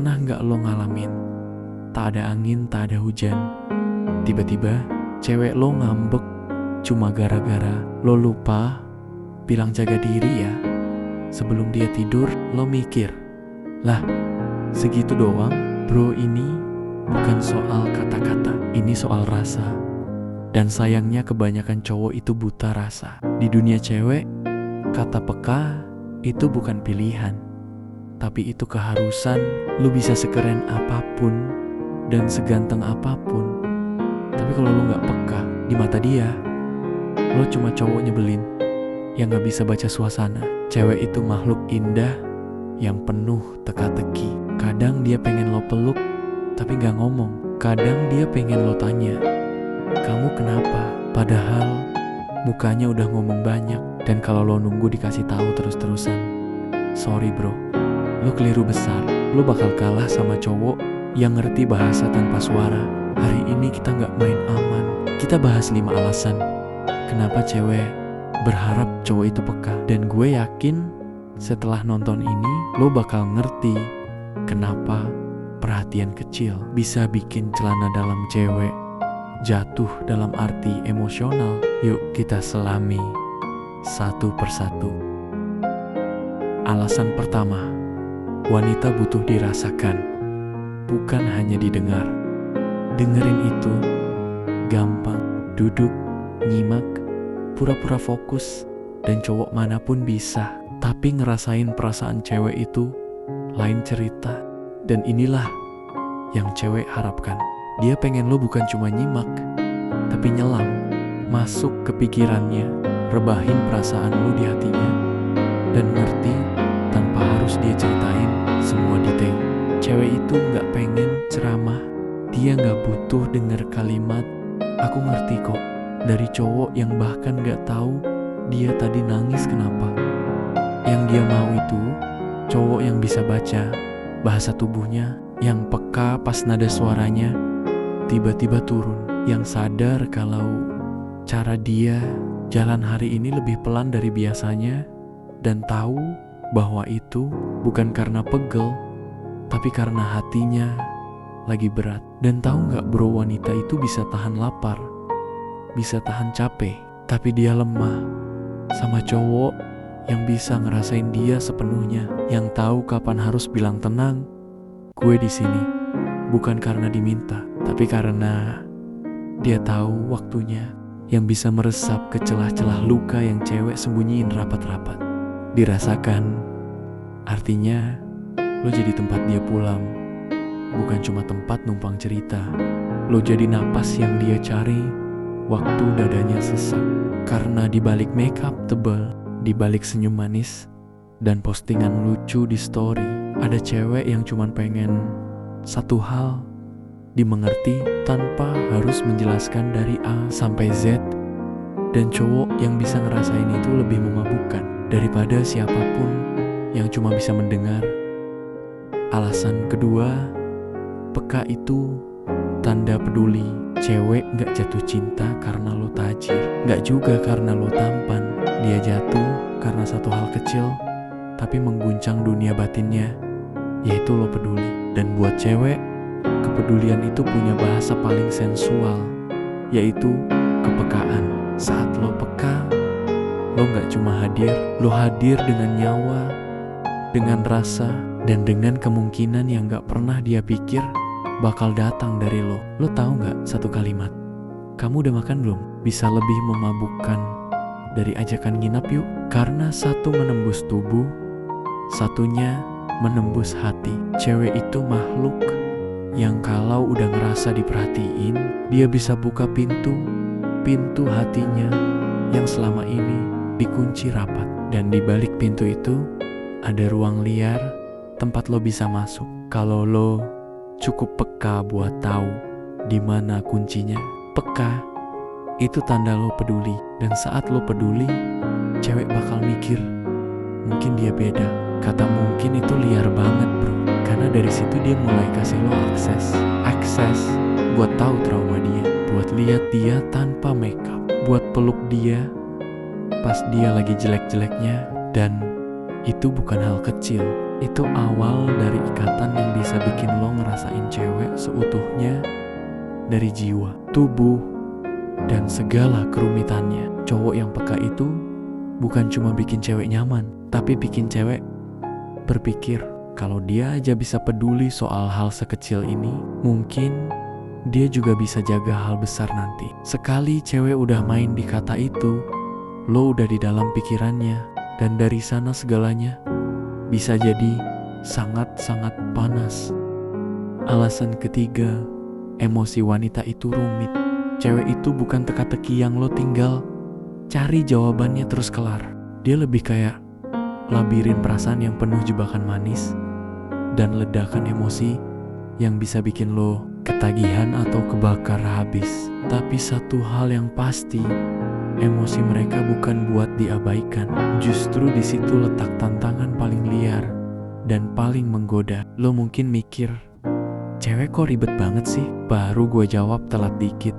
Pernah gak lo ngalamin? Tak ada angin, tak ada hujan. Tiba-tiba cewek lo ngambek cuma gara-gara lo lupa bilang jaga diri ya. Sebelum dia tidur lo mikir, lah segitu doang bro. Ini bukan soal kata-kata, ini soal rasa. Dan sayangnya kebanyakan cowok itu buta rasa. Di dunia cewek, kata peka itu bukan pilihan, tapi itu keharusan. Lu bisa sekeren apapun dan seganteng apapun, tapi kalau lu gak peka di mata dia, lu cuma cowok nyebelin yang gak bisa baca suasana. Cewek itu makhluk indah yang penuh teka-teki. Kadang dia pengen lo peluk tapi gak ngomong. Kadang dia pengen lo tanya, kamu kenapa? Padahal mukanya udah ngomong banyak. Dan kalau lo nunggu dikasih tahu terus-terusan, sorry bro, lo keliru besar. Lo bakal kalah sama cowok yang ngerti bahasa tanpa suara. Hari ini kita gak main aman. Kita bahas 5 alasan kenapa cewek berharap cowok itu peka. Dan gue yakin setelah nonton ini lo bakal ngerti kenapa perhatian kecil bisa bikin celana dalam cewek jatuh dalam arti emosional. Yuk kita selami satu persatu. Alasan pertama, wanita butuh dirasakan, bukan hanya didengar. Dengerin itu gampang, duduk, nyimak, pura-pura fokus, dan cowok manapun bisa. Tapi ngerasain perasaan cewek itu lain cerita. Dan inilah yang cewek harapkan. Dia pengen lo bukan cuma nyimak, tapi nyelam, masuk ke pikirannya, rebahin perasaan lo di hatinya, dan ngerti tanpa harus dia ceritain semua detail. Cewek itu gak pengen ceramah, dia gak butuh denger kalimat aku ngerti kok dari cowok yang bahkan gak tahu dia tadi nangis kenapa. Yang dia mau itu cowok yang bisa baca bahasa tubuhnya, yang peka pas nada suaranya tiba-tiba turun, yang sadar kalau cara dia jalan hari ini lebih pelan dari biasanya, dan tahu bahwa itu bukan karena pegel, tapi karena hatinya lagi berat. Dan tahu gak bro, wanita itu bisa tahan lapar, bisa tahan capek, tapi dia lemah sama cowok yang bisa ngerasain dia sepenuhnya, yang tahu kapan harus bilang tenang, gue di sini. Bukan karena diminta, tapi karena dia tahu waktunya, yang bisa meresap ke celah-celah luka yang cewek sembunyiin rapat-rapat. Dirasakan, artinya lo jadi tempat dia pulang, bukan cuma tempat numpang cerita. Lo jadi napas yang dia cari waktu dadanya sesak. Karena dibalik makeup tebal, dibalik senyum manis, dan postingan lucu di story, ada cewek yang cuman pengen satu hal, dimengerti tanpa harus menjelaskan dari A sampai Z. Dan cowok yang bisa ngerasain itu lebih memabukkan daripada siapapun yang cuma bisa mendengar. Alasan kedua, peka itu tanda peduli. Cewek gak jatuh cinta karena lo tajir, gak juga karena lo tampan. Dia jatuh karena satu hal kecil tapi mengguncang dunia batinnya, yaitu lo peduli. Dan buat cewek, kepedulian itu punya bahasa paling sensual, yaitu kepekaan. Saat lo peka, lo gak cuma hadir, lo hadir dengan nyawa, dengan rasa, dan dengan kemungkinan yang gak pernah dia pikir bakal datang dari lo. Lo tahu gak satu kalimat, kamu udah makan belum, bisa lebih memabukkan dari ajakan nginap yuk. Karena satu menembus tubuh, satunya menembus hati. Cewek itu makhluk yang kalau udah ngerasa diperhatiin, dia bisa buka pintu hatinya yang selama ini dikunci rapat. Dan di balik pintu itu ada ruang liar, tempat lo bisa masuk. Kalau lo cukup peka buat tahu di mana kuncinya. Peka itu tanda lo peduli. Dan saat lo peduli, cewek bakal mikir, mungkin dia beda. Kata mungkin itu liar banget bro, karena dari situ dia mulai kasih lo akses buat tahu trauma dia, buat lihat dia tanpa makeup, buat peluk dia pas dia lagi jelek-jeleknya, dan Itu bukan hal kecil. Itu awal dari ikatan yang bisa bikin lo ngerasain cewek seutuhnya dari jiwa, tubuh, dan segala kerumitannya. Cowok yang peka itu bukan cuma bikin cewek nyaman, tapi bikin cewek berpikir kalau dia aja bisa peduli soal hal sekecil ini, mungkin dia juga bisa jaga hal besar nanti. Sekali cewek udah main di kata itu, lo udah di dalam pikirannya, dan dari sana segalanya bisa jadi sangat-sangat panas. Alasan ketiga, emosi wanita itu rumit. Cewek itu bukan teka-teki yang lo tinggal cari jawabannya terus kelar. Dia lebih kayak labirin perasaan yang penuh jebakan manis dan ledakan emosi yang bisa bikin lo ketagihan atau kebakar habis. Tapi satu hal yang pasti, emosi mereka bukan buat diabaikan. Justru di situ letak tantangan paling liar dan paling menggoda. Lo mungkin mikir, cewek kok ribet banget sih? Baru gue jawab telat dikit,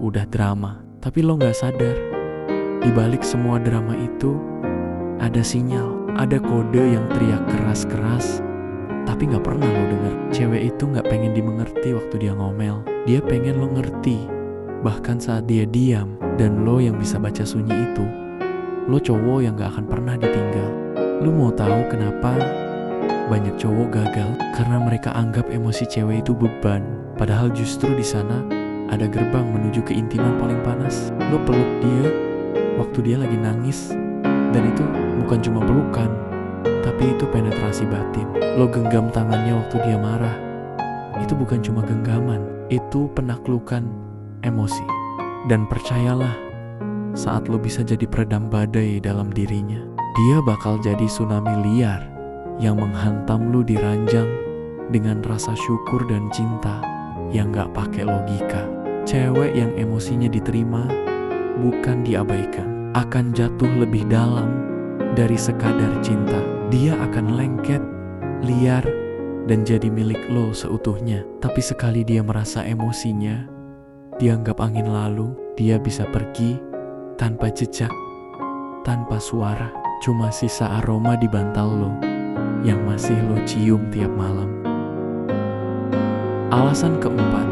udah drama. Tapi lo gak sadar, di balik semua drama itu ada sinyal, ada kode yang teriak keras-keras tapi gak pernah lo denger. Cewek itu gak pengen dimengerti waktu dia ngomel. Dia pengen lo ngerti, bahkan saat dia diam. Dan lo yang bisa baca sunyi itu, lo cowok yang gak akan pernah ditinggal. Lo mau tahu kenapa banyak cowok gagal? Karena mereka anggap emosi cewek itu beban. Padahal justru di sana ada gerbang menuju keintiman paling panas. Lo peluk dia waktu dia lagi nangis, dan itu bukan cuma pelukan, tapi itu penetrasi batin. Lo genggam tangannya waktu dia marah. Itu bukan cuma genggaman, itu penaklukan emosi. Dan percayalah, saat lo bisa jadi peredam badai dalam dirinya, dia bakal jadi tsunami liar yang menghantam lo di ranjang dengan rasa syukur dan cinta yang gak pakai logika. Cewek yang emosinya diterima, bukan diabaikan, akan jatuh lebih dalam dari sekadar cinta. Dia akan lengket, liar, dan jadi milik lo seutuhnya. Tapi sekali dia merasa emosinya dianggap angin lalu, dia bisa pergi tanpa jejak, tanpa suara. Cuma sisa aroma di bantal lo yang masih lo cium tiap malam. Alasan keempat,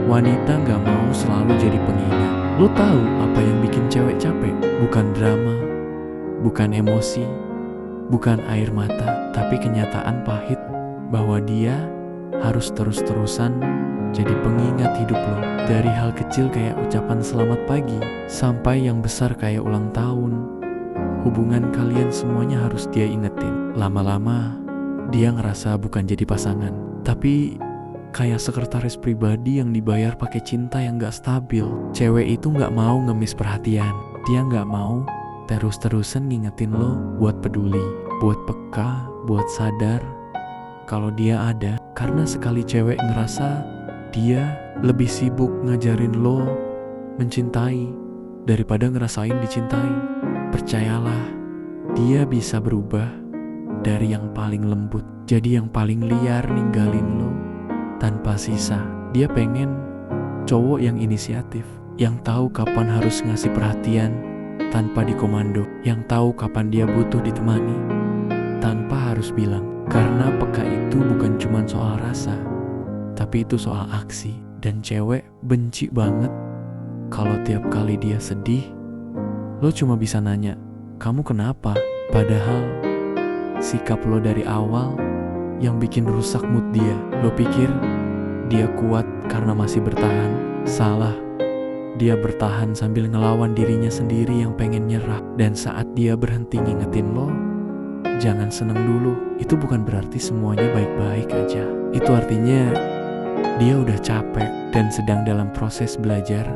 wanita gak mau selalu jadi pengingat. Lo tahu apa yang bikin cewek capek? Bukan drama, bukan emosi, bukan air mata, tapi kenyataan pahit bahwa dia harus terus-terusan jadi pengingat hidup lo. Dari hal kecil kayak ucapan selamat pagi, sampai yang besar kayak ulang tahun. Hubungan kalian semuanya harus dia ingetin. Lama-lama dia ngerasa bukan jadi pasangan, tapi kayak sekretaris pribadi yang dibayar pakai cinta yang gak stabil. Cewek itu gak mau ngemis perhatian. Dia gak mau terus-terusan ngingetin lo buat peduli, buat peka, buat sadar kalau dia ada. Karena sekali cewek ngerasa dia lebih sibuk ngajarin lo mencintai daripada ngerasain dicintai, percayalah, dia bisa berubah dari yang paling lembut jadi yang paling liar, ninggalin lo tanpa sisa. Dia pengen cowok yang inisiatif, yang tahu kapan harus ngasih perhatian tanpa dikomando, yang tahu kapan dia butuh ditemani tanpa harus bilang. Karena peka itu bukan cuma soal rasa, tapi itu soal aksi. Dan cewek benci banget kalau tiap kali dia sedih, lo cuma bisa nanya, kamu kenapa? Padahal sikap lo dari awal yang bikin rusak mood dia. Lo pikir dia kuat karena masih bertahan? Salah. Dia bertahan sambil ngelawan dirinya sendiri yang pengen nyerah. Dan saat dia berhenti ngingetin lo, jangan seneng dulu. Itu bukan berarti semuanya baik-baik aja. Itu artinya dia udah capek dan sedang dalam proses belajar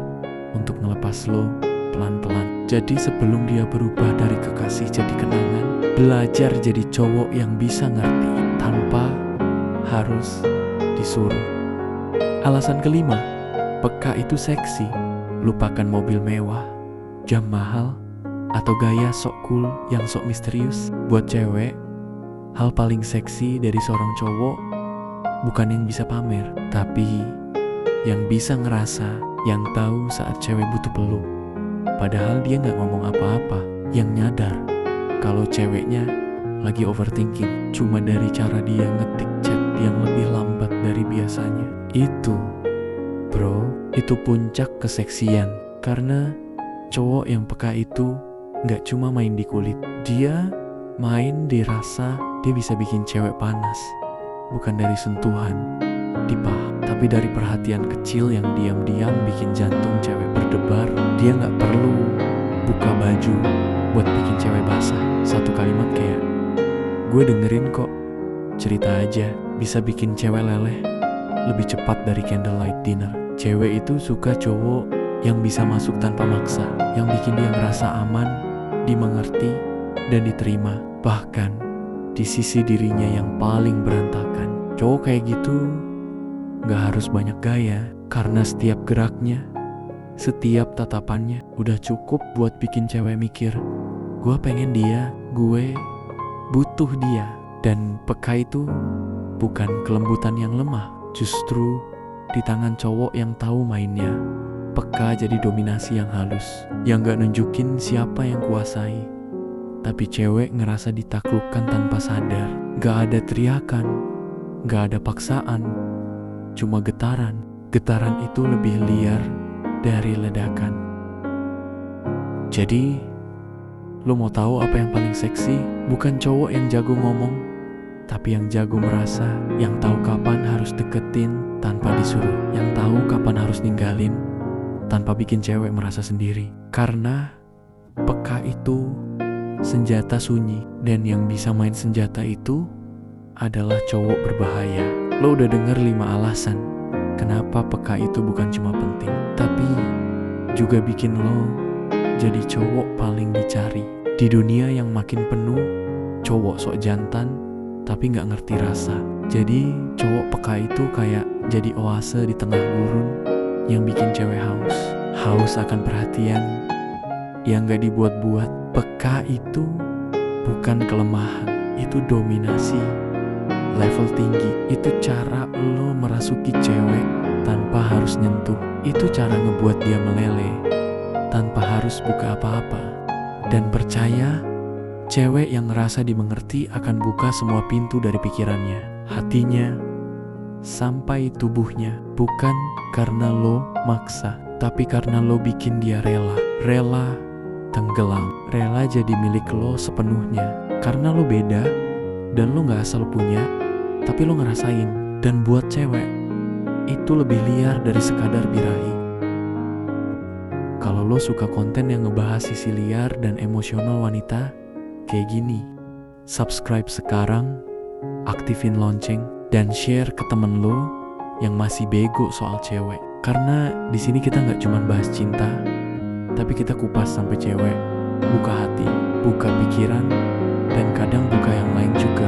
untuk ngelepas lo pelan-pelan. Jadi sebelum dia berubah dari kekasih jadi kenangan, belajar jadi cowok yang bisa ngerti tanpa harus disuruh. Alasan kelima, peka itu seksi. Lupakan mobil mewah, jam mahal, atau gaya sok cool yang sok misterius. Buat cewek, hal paling seksi dari seorang cowok bukan yang bisa pamer, tapi yang bisa ngerasa, yang tahu saat cewek butuh peluk. Padahal dia gak ngomong apa-apa, yang nyadar kalau ceweknya lagi overthinking cuma dari cara dia ngetik chat yang lebih lambat dari biasanya. Itu, bro, itu puncak keseksian. Karena cowok yang peka itu gak cuma main di kulit, dia main di rasa. Dia bisa bikin cewek panas, bukan dari sentuhan di paha, tapi dari perhatian kecil yang diam-diam bikin jantung cewek berdebar. Dia gak perlu buka baju buat bikin cewek basah. Satu kalimat kayak, "Gue dengerin kok," cerita aja bisa bikin cewek leleh lebih cepat dari candlelight dinner. Cewek itu suka cowok yang bisa masuk tanpa maksa, yang bikin dia ngerasa aman, dimengerti, dan diterima, bahkan di sisi dirinya yang paling berantakan. Cowok kayak gitu gak harus banyak gaya, karena setiap geraknya, setiap tatapannya udah cukup buat bikin cewek mikir, gue pengen dia, gue butuh dia. Dan peka itu bukan kelembutan yang lemah, justru di tangan cowok yang tahu mainnya. Peka jadi dominasi yang halus, yang gak nunjukin siapa yang kuasai, tapi cewek ngerasa ditaklukkan tanpa sadar. Gak ada teriakan, gak ada paksaan, cuma getaran. Getaran itu lebih liar dari ledakan. Jadi, lo mau tahu apa yang paling seksi? Bukan cowok yang jago ngomong, tapi yang jago merasa, yang tahu kapan harus deketin tanpa disuruh, yang tahu kapan harus ninggalin tanpa bikin cewek merasa sendiri. Karena peka itu senjata sunyi, dan yang bisa main senjata itu adalah cowok berbahaya. Lo udah denger 5 alasan kenapa peka itu bukan cuma penting, tapi juga bikin lo jadi cowok paling dicari. Di dunia yang makin penuh cowok sok jantan tapi gak ngerti rasa. Jadi cowok peka itu kayak jadi oase di tengah gurun yang bikin cewek haus. Haus akan perhatian yang gak dibuat-buat. Peka itu bukan kelemahan, itu dominasi level tinggi. Itu cara lo merasuki cewek tanpa harus nyentuh. Itu cara ngebuat dia meleleh tanpa harus buka apa-apa. Dan percaya, cewek yang ngerasa dimengerti akan buka semua pintu dari pikirannya, hatinya, sampai tubuhnya. Bukan karena lo maksa, tapi karena lo bikin dia rela. Rela tenggelam, rela jadi milik lo sepenuhnya. Karena lo beda, dan lo gak asal punya, tapi lo ngerasain. Dan buat cewek, itu lebih liar dari sekadar birahi. Kalau lo suka konten yang ngebahas sisi liar dan emosional wanita kayak gini, subscribe sekarang, aktifin lonceng, dan share ke temen lo yang masih bego soal cewek. Karena di sini kita nggak cuma bahas cinta, tapi kita kupas sampai cewek buka hati, buka pikiran, dan kadang buka yang lain juga.